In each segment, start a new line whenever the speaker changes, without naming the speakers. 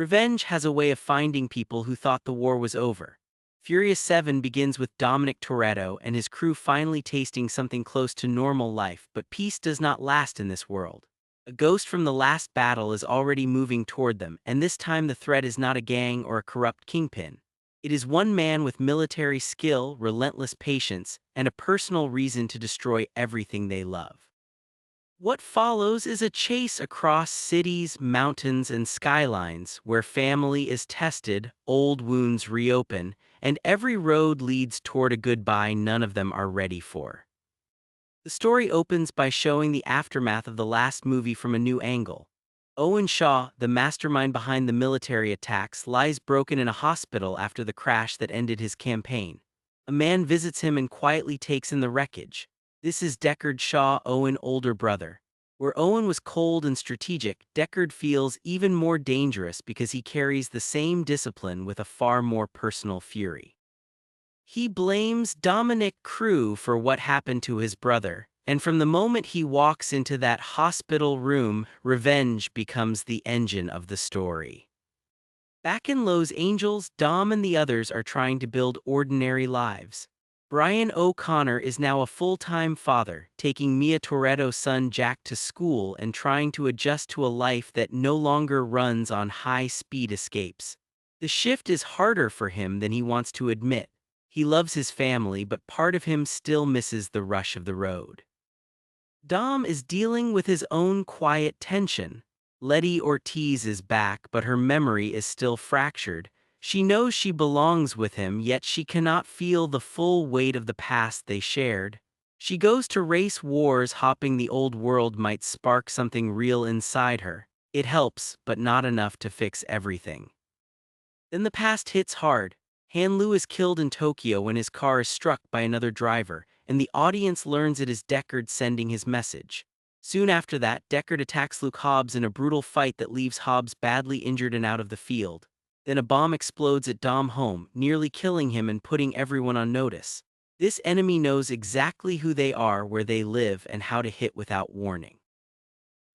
Revenge has a way of finding people who thought the war was over. Furious 7 begins with Dominic Toretto and his crew finally tasting something close to normal life, but peace does not last in this world. A ghost from the last battle is already moving toward them, and this time the threat is not a gang or a corrupt kingpin. It is one man with military skill, relentless patience, and a personal reason to destroy everything they love. What follows is a chase across cities, mountains, and skylines where family is tested, old wounds reopen, and every road leads toward a goodbye none of them are ready for. The story opens by showing the aftermath of the last movie from a new angle. Owen Shaw, the mastermind behind the military attacks, lies broken in a hospital after the crash that ended his campaign. A man visits him and quietly takes in the wreckage. This is Deckard Shaw, Owen's older brother. Where Owen was cold and strategic, Deckard feels even more dangerous because he carries the same discipline with a far more personal fury. He blames Dominic Crew for what happened to his brother, and from the moment he walks into that hospital room, revenge becomes the engine of the story. Back in Los Angeles, Dom and the others are trying to build ordinary lives. Brian O'Connor is now a full-time father, taking Mia Toretto's son Jack to school and trying to adjust to a life that no longer runs on high-speed escapes. The shift is harder for him than he wants to admit. He loves his family, but part of him still misses the rush of the road. Dom is dealing with his own quiet tension. Letty Ortiz is back, but her memory is still fractured. She knows she belongs with him, yet she cannot feel the full weight of the past they shared. She goes to race wars, hoping the old world might spark something real inside her. It helps, but not enough to fix everything. Then the past hits hard. Han Lu is killed in Tokyo when his car is struck by another driver, and the audience learns it is Deckard sending his message. Soon after that, Deckard attacks Luke Hobbs in a brutal fight that leaves Hobbs badly injured and out of the field. Then a bomb explodes at Dom's home, nearly killing him and putting everyone on notice. This enemy knows exactly who they are, where they live, and how to hit without warning.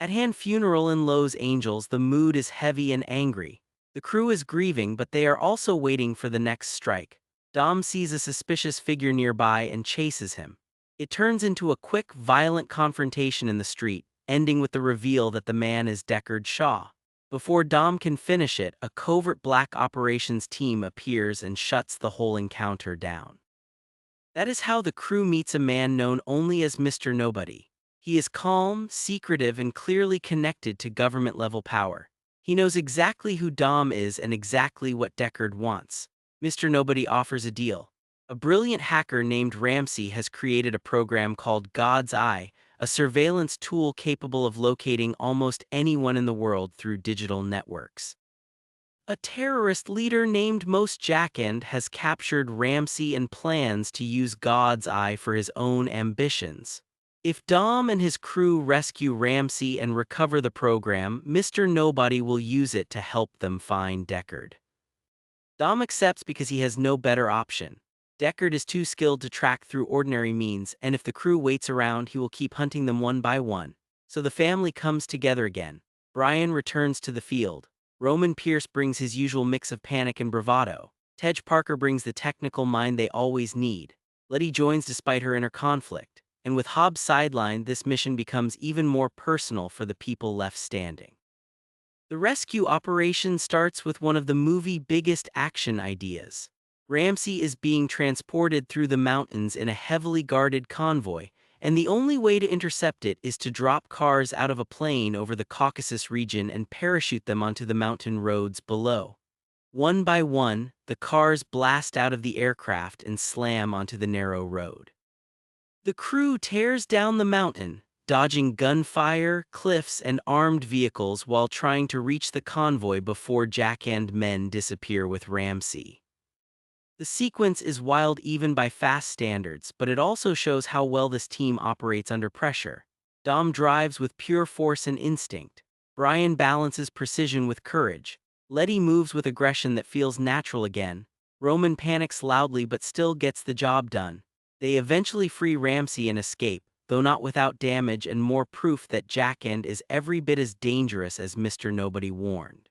At Han funeral in Los Angeles, the mood is heavy and angry. The crew is grieving, but they are also waiting for the next strike. Dom sees a suspicious figure nearby and chases him. It turns into a quick, violent confrontation in the street, ending with the reveal that the man is Deckard Shaw. Before Dom can finish it, a covert black operations team appears and shuts the whole encounter down. That is how the crew meets a man known only as Mr. Nobody. He is calm, secretive, and clearly connected to government-level power. He knows exactly who Dom is and exactly what Deckard wants. Mr. Nobody offers a deal. A brilliant hacker named Ramsey has created a program called God's Eye, a surveillance tool capable of locating almost anyone in the world through digital networks. A terrorist leader named Most Jackand has captured Ramsey and plans to use God's Eye for his own ambitions. If Dom and his crew rescue Ramsey and recover the program, Mr. Nobody will use it to help them find Deckard. Dom accepts because he has no better option. Deckard is too skilled to track through ordinary means, and if the crew waits around, he will keep hunting them one by one. So the family comes together again. Brian returns to the field. Roman Pierce brings his usual mix of panic and bravado. Tej Parker brings the technical mind they always need. Letty joins despite her inner conflict. And with Hobbs sidelined, this mission becomes even more personal for the people left standing. The rescue operation starts with one of the movie's biggest action ideas. Ramsey is being transported through the mountains in a heavily guarded convoy, and the only way to intercept it is to drop cars out of a plane over the Caucasus region and parachute them onto the mountain roads below. One by one, the cars blast out of the aircraft and slam onto the narrow road. The crew tears down the mountain, dodging gunfire, cliffs, and armed vehicles while trying to reach the convoy before Jack and men disappear with Ramsey. The sequence is wild even by fast standards, but it also shows how well this team operates under pressure. Dom drives with pure force and instinct. Brian balances precision with courage. Letty moves with aggression that feels natural again. Roman panics loudly but still gets the job done. They eventually free Ramsey and escape, though not without damage and more proof that Jackand is every bit as dangerous as Mr. Nobody warned.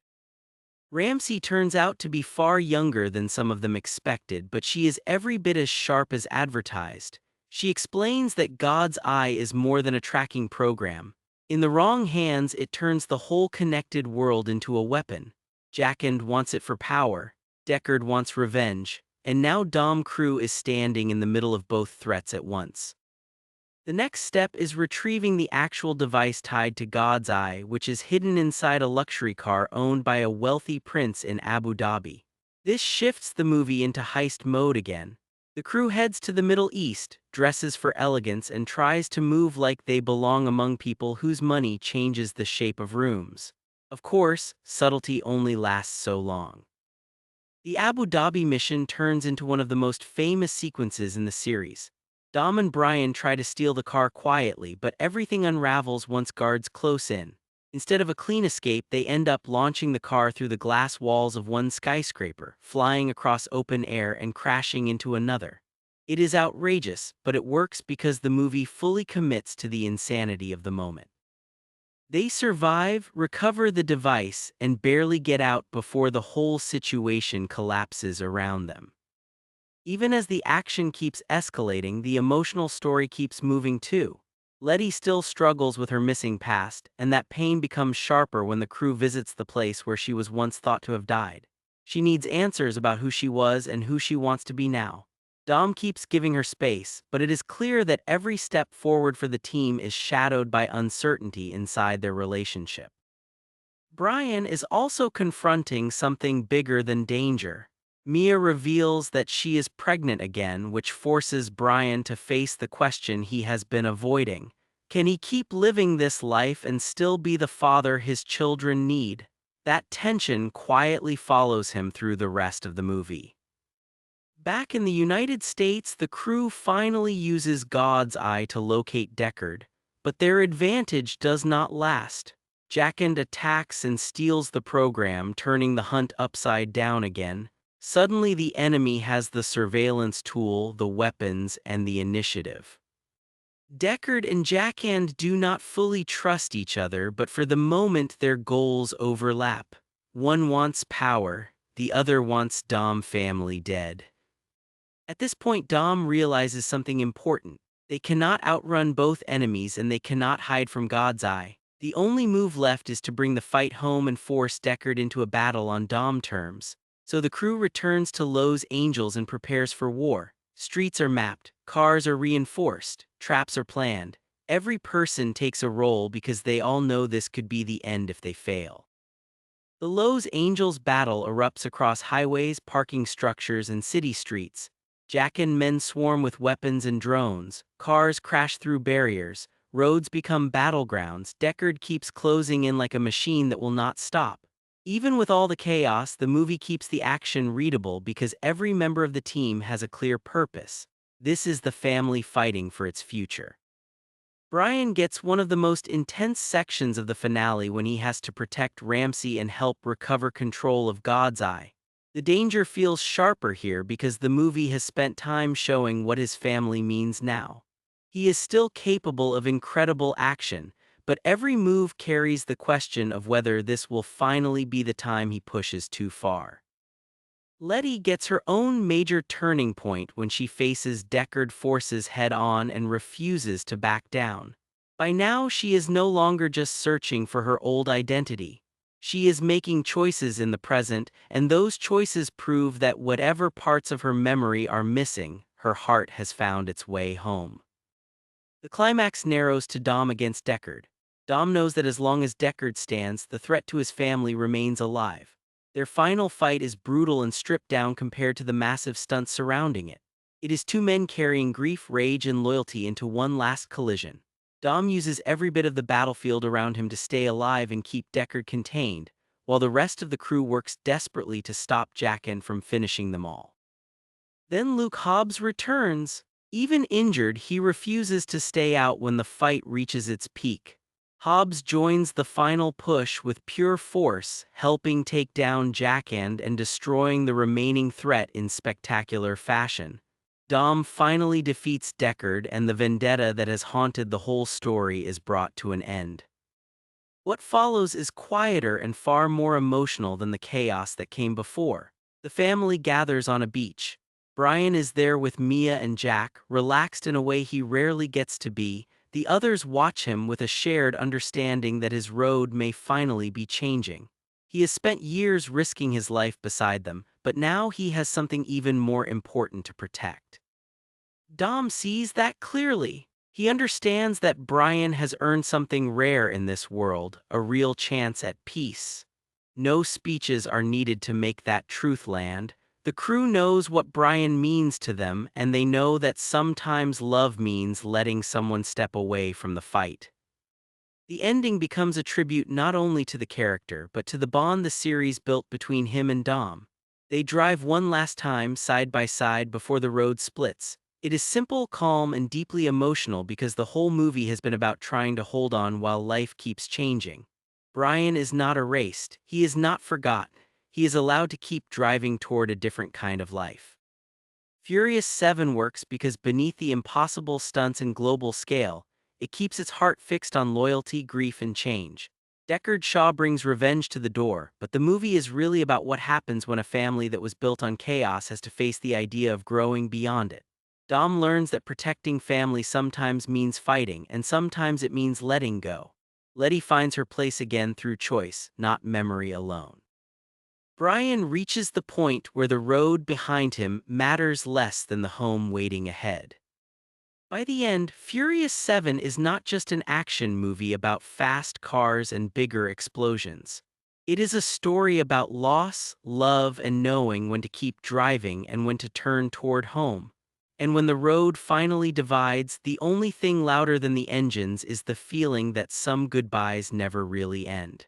Ramsey turns out to be far younger than some of them expected, but she is every bit as sharp as advertised. She explains that God's eye is more than a tracking program. In the wrong hands, it turns the whole connected world into a weapon. Jackand wants it for power, Deckard wants revenge, and now Dom Crew is standing in the middle of both threats at once. The next step is retrieving the actual device tied to God's Eye, which is hidden inside a luxury car owned by a wealthy prince in Abu Dhabi. This shifts the movie into heist mode again. The crew heads to the Middle East, dresses for elegance, and tries to move like they belong among people whose money changes the shape of rooms. Of course, subtlety only lasts so long. The Abu Dhabi mission turns into one of the most famous sequences in the series. Dom and Brian try to steal the car quietly, but everything unravels once guards close in. Instead of a clean escape, they end up launching the car through the glass walls of one skyscraper, flying across open air and crashing into another. It is outrageous, but it works because the movie fully commits to the insanity of the moment. They survive, recover the device, and barely get out before the whole situation collapses around them. Even as the action keeps escalating, the emotional story keeps moving too. Letty still struggles with her missing past, and that pain becomes sharper when the crew visits the place where she was once thought to have died. She needs answers about who she was and who she wants to be now. Dom keeps giving her space, but it is clear that every step forward for the team is shadowed by uncertainty inside their relationship. Brian is also confronting something bigger than danger. Mia reveals that she is pregnant again, which forces Brian to face the question he has been avoiding. Can he keep living this life and still be the father his children need? That tension quietly follows him through the rest of the movie. Back in the United States, the crew finally uses God's Eye to locate Deckard, but their advantage does not last. Jackand attacks and steals the program, turning the hunt upside down again. Suddenly the enemy has the surveillance tool, the weapons, and the initiative. Deckard and Jackand do not fully trust each other, but for the moment their goals overlap. One wants power, the other wants Dom family dead. At this point, Dom realizes something important. They cannot outrun both enemies and they cannot hide from God's Eye. The only move left is to bring the fight home and force Deckard into a battle on Dom terms. So the crew returns to Los Angeles and prepares for war. Streets are mapped, cars are reinforced, traps are planned. Every person takes a role because they all know this could be the end if they fail. The Los Angeles battle erupts across highways, parking structures, and city streets. Jack and men swarm with weapons and drones. Cars crash through barriers. Roads become battlegrounds. Deckard keeps closing in like a machine that will not stop. Even with all the chaos, the movie keeps the action readable because every member of the team has a clear purpose. This is the family fighting for its future. Brian gets one of the most intense sections of the finale when he has to protect Ramsey and help recover control of God's Eye. The danger feels sharper here because the movie has spent time showing what his family means now. He is still capable of incredible action, but every move carries the question of whether this will finally be the time he pushes too far. Letty gets her own major turning point when she faces Deckard forces head-on and refuses to back down. By now, she is no longer just searching for her old identity. She is making choices in the present, and those choices prove that whatever parts of her memory are missing, her heart has found its way home. The climax narrows to Dom against Deckard. Dom knows that as long as Deckard stands, the threat to his family remains alive. Their final fight is brutal and stripped down compared to the massive stunts surrounding it. It is two men carrying grief, rage, and loyalty into one last collision. Dom uses every bit of the battlefield around him to stay alive and keep Deckard contained, while the rest of the crew works desperately to stop Jackand from finishing them all. Then Luke Hobbs returns. Even injured, he refuses to stay out when the fight reaches its peak. Hobbs joins the final push with pure force, helping take down Jackand and destroying the remaining threat in spectacular fashion. Dom finally defeats Deckard, and the vendetta that has haunted the whole story is brought to an end. What follows is quieter and far more emotional than the chaos that came before. The family gathers on a beach. Brian is there with Mia and Jack, relaxed in a way he rarely gets to be. The others watch him with a shared understanding that his road may finally be changing. He has spent years risking his life beside them, but now he has something even more important to protect. Dom sees that clearly. He understands that Brian has earned something rare in this world, a real chance at peace. No speeches are needed to make that truth land. The crew knows what Brian means to them, and they know that sometimes love means letting someone step away from the fight. The ending becomes a tribute not only to the character, but to the bond the series built between him and Dom. They drive one last time side by side before the road splits. It is simple, calm, and deeply emotional because the whole movie has been about trying to hold on while life keeps changing. Brian is not erased, he is not forgotten, he is allowed to keep driving toward a different kind of life. Furious 7 works because beneath the impossible stunts and global scale, it keeps its heart fixed on loyalty, grief, and change. Deckard Shaw brings revenge to the door, but the movie is really about what happens when a family that was built on chaos has to face the idea of growing beyond it. Dom learns that protecting family sometimes means fighting, and sometimes it means letting go. Letty finds her place again through choice, not memory alone. Brian reaches the point where the road behind him matters less than the home waiting ahead. By the end, Furious 7 is not just an action movie about fast cars and bigger explosions. It is a story about loss, love, and knowing when to keep driving and when to turn toward home. And when the road finally divides, the only thing louder than the engines is the feeling that some goodbyes never really end.